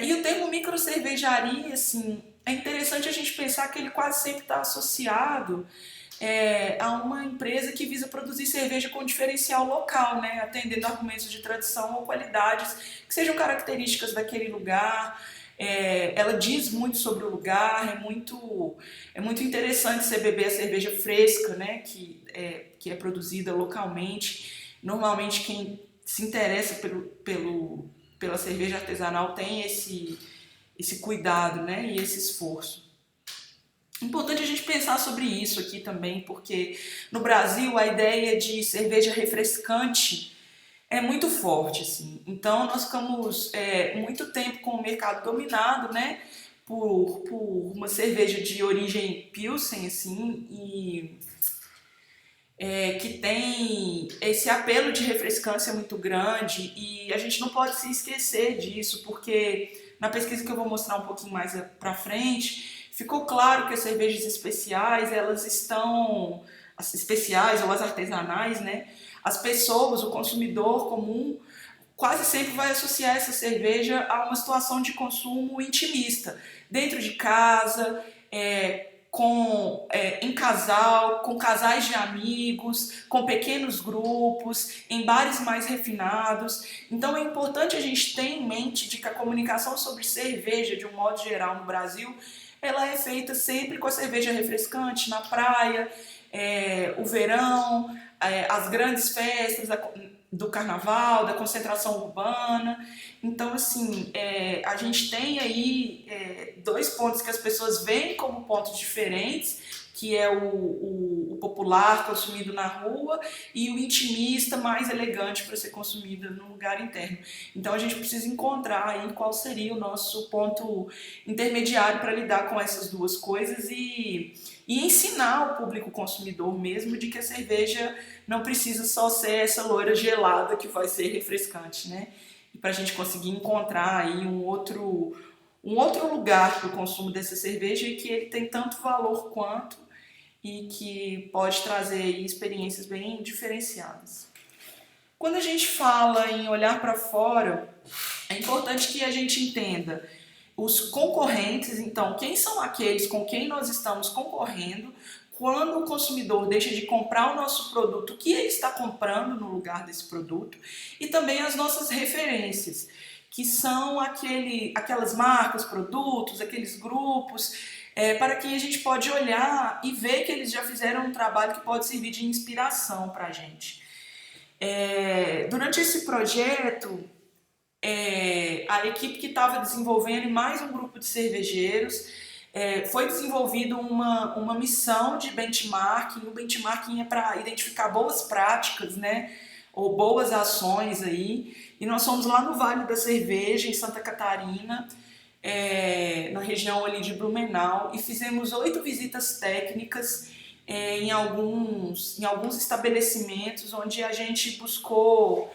E o termo microcervejaria, assim, é interessante a gente pensar que ele quase sempre está associado a uma empresa que visa produzir cerveja com diferencial local, né? Atendendo argumentos de tradição ou qualidades que sejam características daquele lugar. Ela diz muito sobre o lugar, é muito interessante você beber a cerveja fresca, né? Que é produzida localmente. Normalmente quem se interessa pela cerveja artesanal tem esse cuidado, né? E esse esforço. Importante a gente pensar sobre isso aqui também, porque no Brasil a ideia de cerveja refrescante é muito forte, assim. Então nós ficamos muito tempo com o mercado dominado, né, por uma cerveja de origem Pilsen, assim, e que tem esse apelo de refrescância muito grande, e a gente não pode se esquecer disso, porque na pesquisa que eu vou mostrar um pouquinho mais pra frente, ficou claro que as cervejas especiais, elas estão, as especiais ou as artesanais, né, as pessoas, o consumidor comum, quase sempre vai associar essa cerveja a uma situação de consumo intimista, dentro de casa, em casal, com casais de amigos, com pequenos grupos, em bares mais refinados. Então é importante a gente ter em mente de que a comunicação sobre cerveja, de um modo geral no Brasil, ela é feita sempre com a cerveja refrescante na praia, o verão, as grandes festas do carnaval, da concentração urbana. Então, assim, a gente tem aí dois pontos que as pessoas veem como pontos diferentes, que é o popular consumido na rua e o intimista mais elegante para ser consumido no lugar interno. Então a gente precisa encontrar aí qual seria o nosso ponto intermediário para lidar com essas duas coisas e ensinar o público consumidor mesmo de que a cerveja não precisa só ser essa loira gelada que vai ser refrescante, né? E para a gente conseguir encontrar aí um outro lugar para o consumo dessa cerveja e que ele tem tanto valor quanto e que pode trazer aí experiências bem diferenciadas. Quando a gente fala em olhar para fora, é importante que a gente entenda os concorrentes, então, quem são aqueles com quem nós estamos concorrendo quando o consumidor deixa de comprar o nosso produto, o que ele está comprando no lugar desse produto, e também as nossas referências, que são aquelas marcas, produtos, aqueles grupos, para que a gente pode olhar e ver que eles já fizeram um trabalho que pode servir de inspiração para a gente. Durante esse projeto, a equipe que estava desenvolvendo e mais um grupo de cervejeiros, foi desenvolvida uma missão de benchmarking. O benchmarking é para identificar boas práticas, né, ou boas ações aí. E nós fomos lá no Vale da Cerveja, em Santa Catarina, na região ali de Blumenau, e fizemos 8 visitas técnicas em alguns estabelecimentos onde a gente buscou,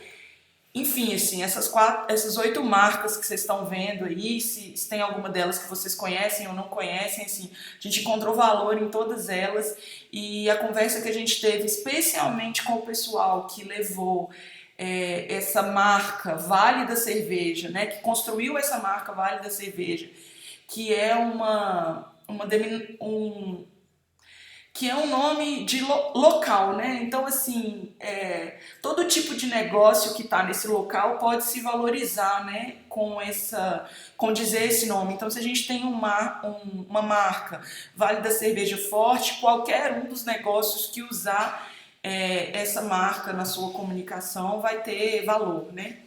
enfim, assim, essas 8 marcas que vocês estão vendo aí, se tem alguma delas que vocês conhecem ou não conhecem, assim, a gente encontrou valor em todas elas, e a conversa que a gente teve, especialmente com o pessoal que levou essa marca Vale da Cerveja, né, que construiu essa marca Vale da Cerveja, que é que é um nome de local, né? Então, assim, todo tipo de negócio que está nesse local pode se valorizar, né? Com dizer esse nome. Então, se a gente tem uma marca Vale da Cerveja forte, qualquer um dos negócios que usar essa marca na sua comunicação vai ter valor, né?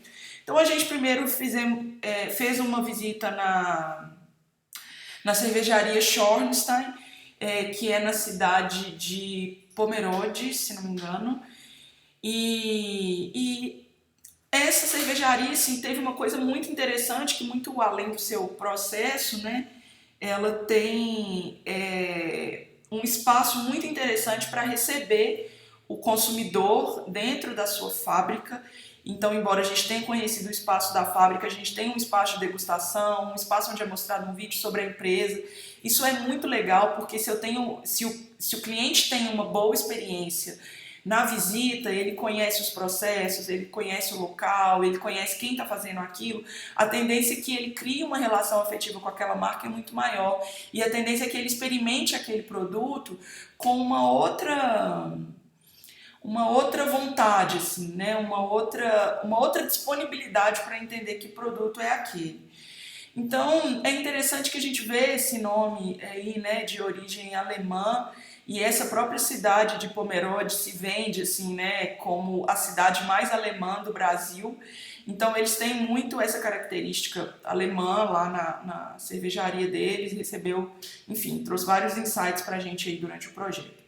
Então, a gente primeiro fez uma visita na cervejaria Schornstein, que é na cidade de Pomerode, se não me engano. E essa cervejaria, assim, teve uma coisa muito interessante, que muito além do seu processo, né, ela tem um espaço muito interessante para receber o consumidor dentro da sua fábrica. Então, embora a gente tenha conhecido o espaço da fábrica, a gente tem um espaço de degustação, um espaço onde é mostrado um vídeo sobre a empresa. Isso é muito legal, porque se o cliente tem uma boa experiência na visita ele conhece os processos, ele conhece o local, ele conhece quem está fazendo aquilo, a tendência é que ele crie uma relação afetiva com aquela marca é muito maior. E a tendência é que ele experimente aquele produto com uma outra vontade, assim, né? Uma outra disponibilidade para entender que produto é aquele. Então, é interessante que a gente vê esse nome aí, né, de origem alemã, e essa própria cidade de Pomerode se vende, assim, né, como a cidade mais alemã do Brasil. Então, eles têm muito essa característica alemã lá na cervejaria deles, recebeu, enfim, trouxe vários insights pra gente aí durante o projeto.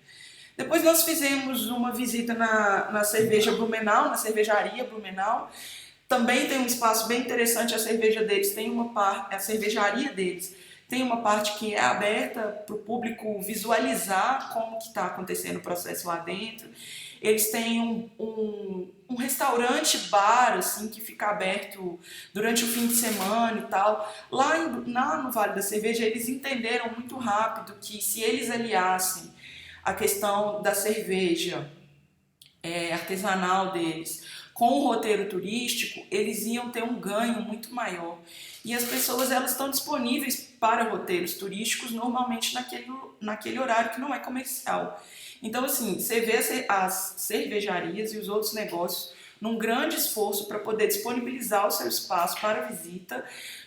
Depois nós fizemos uma visita na cerveja Blumenau, na cervejaria Blumenau. Também tem um espaço bem interessante, a cerveja deles tem uma parte, a cervejaria deles tem uma parte que é aberta para o público visualizar como que está acontecendo o processo lá dentro. Eles têm um restaurante bar assim que fica aberto durante o fim de semana e tal. Lá no Vale da Cerveja eles entenderam muito rápido que se eles aliassem a questão da cerveja artesanal deles com o roteiro turístico, eles iam ter um ganho muito maior. E as pessoas elas estão disponíveis para roteiros turísticos normalmente naquele horário que não é comercial. Então, assim, você vê as cervejarias e os outros negócios num grande esforço para poder disponibilizar o seu espaço para visita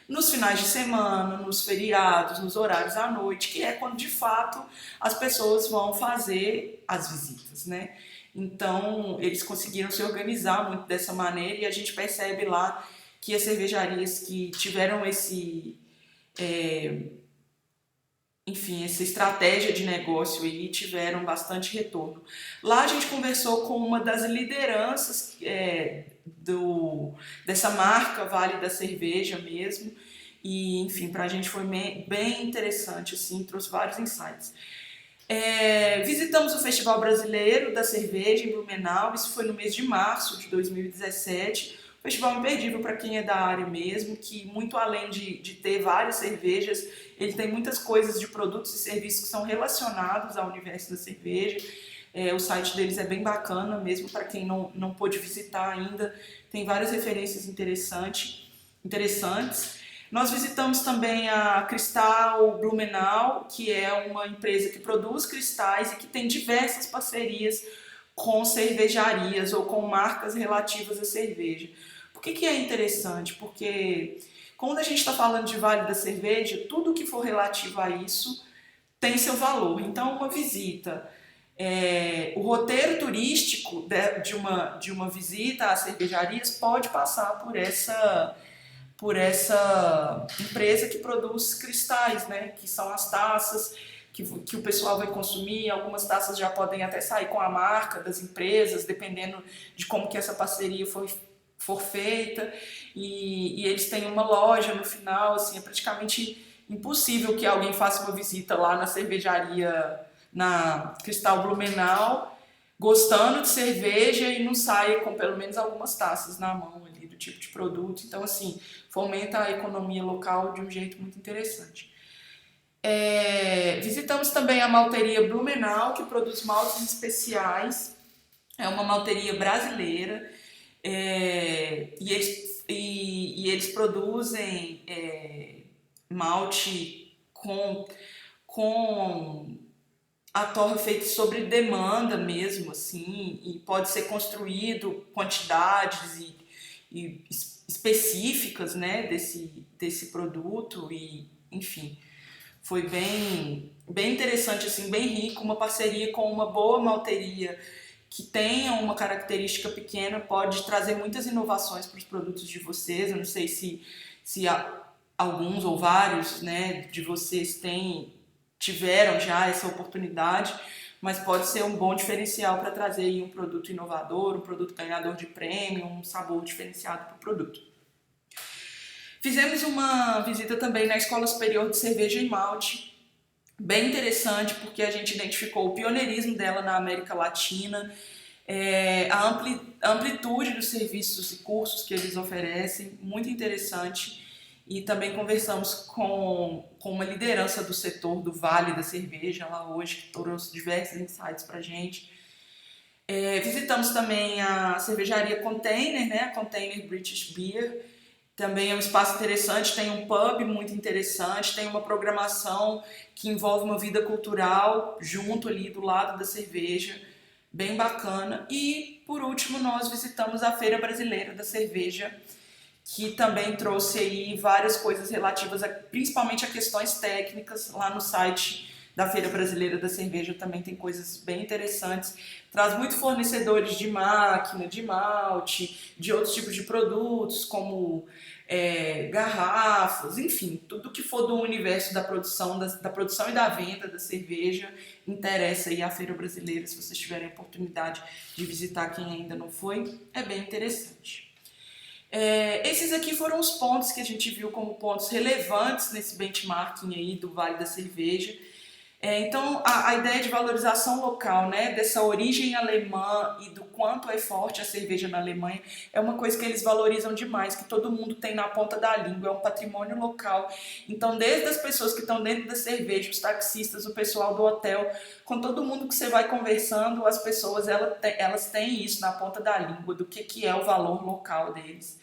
nos finais de semana, nos feriados, nos horários à noite, que é quando de fato as pessoas vão fazer as visitas, né? Então, eles conseguiram se organizar muito dessa maneira e a gente percebe lá que as cervejarias que tiveram essa estratégia de negócio aí tiveram bastante retorno. Lá a gente conversou com uma das lideranças dessa marca Vale da Cerveja mesmo e, enfim, para a gente foi bem interessante, assim, trouxe vários insights. Visitamos o Festival Brasileiro da Cerveja em Blumenau, isso foi no mês de março de 2017. Um festival imperdível para quem é da área mesmo, que muito além de ter várias cervejas, ele tem muitas coisas de produtos e serviços que são relacionados ao universo da cerveja. O site deles é bem bacana, mesmo para quem não pôde visitar ainda, tem várias referências interessantes. Nós visitamos também a Cristal Blumenau, que é uma empresa que produz cristais e que tem diversas parcerias com cervejarias ou com marcas relativas à cerveja. Por que é interessante? Porque quando a gente está falando de Vale da Cerveja, tudo que for relativo a isso tem seu valor. Então, uma visita, o roteiro turístico de uma visita às cervejarias pode passar por essa empresa que produz cristais, né? Que são as taças que o pessoal vai consumir. Algumas taças já podem até sair com a marca das empresas, dependendo de como que essa parceria for feita. E eles têm uma loja no final, assim, é praticamente impossível que alguém faça uma visita lá na cervejaria, na Cristal Blumenau, gostando de cerveja e não saia com pelo menos algumas taças na mão ali do tipo de produto. Então, assim, fomenta a economia local de um jeito muito interessante. Visitamos também a malteria Blumenau, que produz maltes especiais. É uma malteria brasileira e eles produzem malte com a torre feita sobre demanda mesmo, assim, e pode ser construído quantidades e específicas, né, desse produto e, enfim, foi bem interessante, assim, bem rico, uma parceria com uma boa malteria que tenha uma característica pequena pode trazer muitas inovações para os produtos de vocês. Eu não sei se alguns ou vários, né, de vocês tiveram já essa oportunidade, mas pode ser um bom diferencial para trazer aí um produto inovador, um produto ganhador de prêmio, um sabor diferenciado para o produto. Fizemos uma visita também na Escola Superior de Cerveja e Malte, bem interessante porque a gente identificou o pioneirismo dela na América Latina, a amplitude dos serviços e cursos que eles oferecem, muito interessante. E também conversamos com uma liderança do setor do Vale da Cerveja lá hoje, que trouxe diversos insights para a gente. Visitamos também a cervejaria Container, né? A Container British Beer. Também é um espaço interessante, tem um pub muito interessante, tem uma programação que envolve uma vida cultural junto ali do lado da cerveja, bem bacana. E, por último, nós visitamos a Feira Brasileira da Cerveja, que também trouxe aí várias coisas relativas principalmente a questões técnicas. Lá no site da Feira Brasileira da Cerveja também tem coisas bem interessantes. Traz muitos fornecedores de máquina, de malte, de outros tipos de produtos, como garrafas, enfim, tudo que for do universo da produção, da produção e da venda da cerveja interessa aí a Feira Brasileira. Se vocês tiverem a oportunidade de visitar, quem ainda não foi, é bem interessante. Esses aqui foram os pontos que a gente viu como pontos relevantes nesse benchmarking aí do Vale da Cerveja. Então, a ideia de valorização local, né, dessa origem alemã e do quanto é forte a cerveja na Alemanha, é uma coisa que eles valorizam demais, que todo mundo tem na ponta da língua, é um patrimônio local. Então, desde as pessoas que estão dentro da cerveja, os taxistas, o pessoal do hotel, com todo mundo que você vai conversando, as pessoas elas têm isso na ponta da língua, do que é o valor local deles.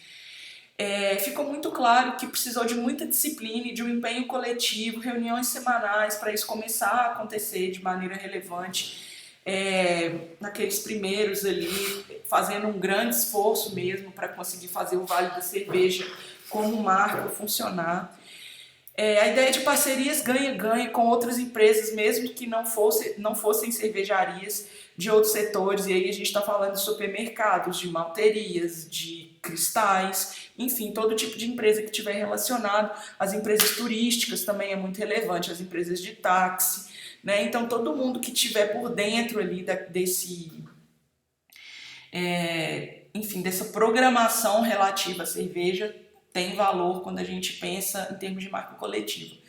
Ficou muito claro que precisou de muita disciplina e de um empenho coletivo, reuniões semanais para isso começar a acontecer de maneira relevante, naqueles primeiros ali, fazendo um grande esforço mesmo para conseguir fazer o Vale da Cerveja como marca funcionar. A ideia de parcerias ganha-ganha com outras empresas, mesmo que não fossem cervejarias de outros setores, e aí a gente está falando de supermercados, de malterias, de cristais, enfim, todo tipo de empresa que tiver relacionado. As empresas turísticas também é muito relevante, as empresas de táxi, né? Então todo mundo que tiver por dentro ali dessa programação relativa à cerveja tem valor quando a gente pensa em termos de marca coletiva.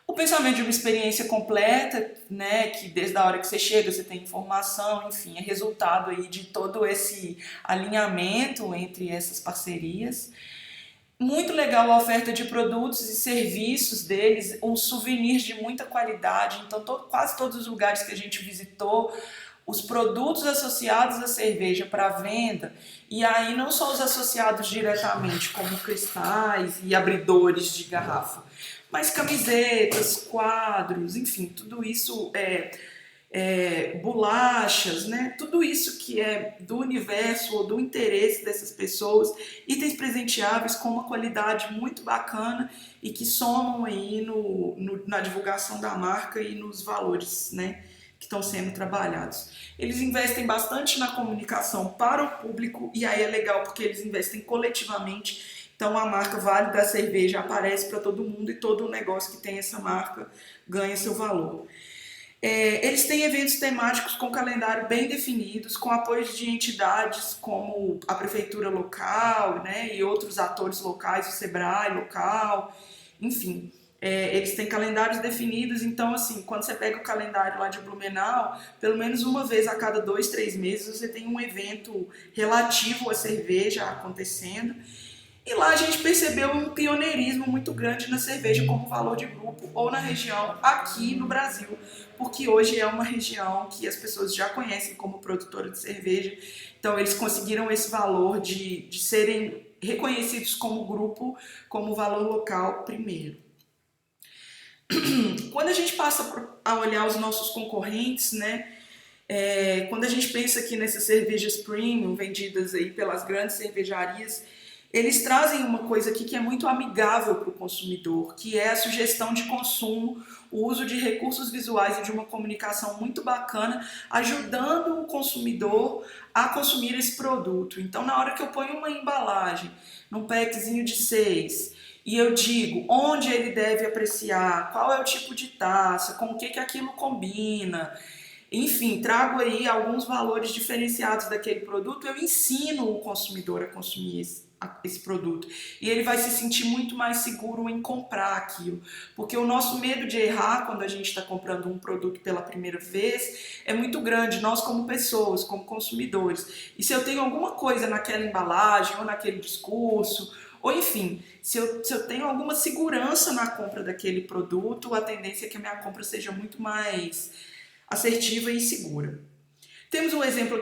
O pensamento de uma experiência completa, né, que desde a hora que você chega você tem informação, enfim, é resultado aí de todo esse alinhamento entre essas parcerias. Muito legal a oferta de produtos e serviços deles, uns souvenirs de muita qualidade. Então quase todos os lugares que a gente visitou, os produtos associados à cerveja para venda, e aí não só os associados diretamente, como cristais e abridores de garrafa, mas camisetas, quadros, enfim, tudo isso, bolachas, né? Tudo isso que é do universo ou do interesse dessas pessoas, itens presenteáveis com uma qualidade muito bacana e que somam aí na divulgação da marca e nos valores, né, que estão sendo trabalhados. Eles investem bastante na comunicação para o público, e aí é legal porque eles investem coletivamente. Então a marca Vale da Cerveja aparece para todo mundo e todo negócio que tem essa marca ganha seu valor. Eles têm eventos temáticos com calendário bem definidos, com apoios de entidades como a prefeitura local, né, e outros atores locais, o Sebrae local, enfim. Eles têm calendários definidos, então assim, quando você pega o calendário lá de Blumenau, pelo menos uma vez a cada 2, 3 meses você tem um evento relativo à cerveja acontecendo. E lá a gente percebeu um pioneirismo muito grande na cerveja como valor de grupo ou na região aqui no Brasil, porque hoje é uma região que as pessoas já conhecem como produtora de cerveja, então eles conseguiram esse valor de serem reconhecidos como grupo, como valor local primeiro. Quando a gente passa a olhar os nossos concorrentes, né, quando a gente pensa aqui nessas cervejas premium vendidas aí pelas grandes cervejarias, eles trazem uma coisa aqui que é muito amigável para o consumidor, que é a sugestão de consumo, o uso de recursos visuais e de uma comunicação muito bacana, ajudando o consumidor a consumir esse produto. Então, na hora que eu ponho uma embalagem, num packzinho de 6, e eu digo onde ele deve apreciar, qual é o tipo de taça, com o que aquilo combina, enfim, trago aí alguns valores diferenciados daquele produto, eu ensino o consumidor a consumir esse produto. E ele vai se sentir muito mais seguro em comprar aquilo. Porque o nosso medo de errar quando a gente está comprando um produto pela primeira vez é muito grande, nós como pessoas, como consumidores. E se eu tenho alguma coisa naquela embalagem ou naquele discurso, ou enfim, se eu tenho alguma segurança na compra daquele produto, a tendência é que a minha compra seja muito mais assertiva e segura. Temos um exemplo aqui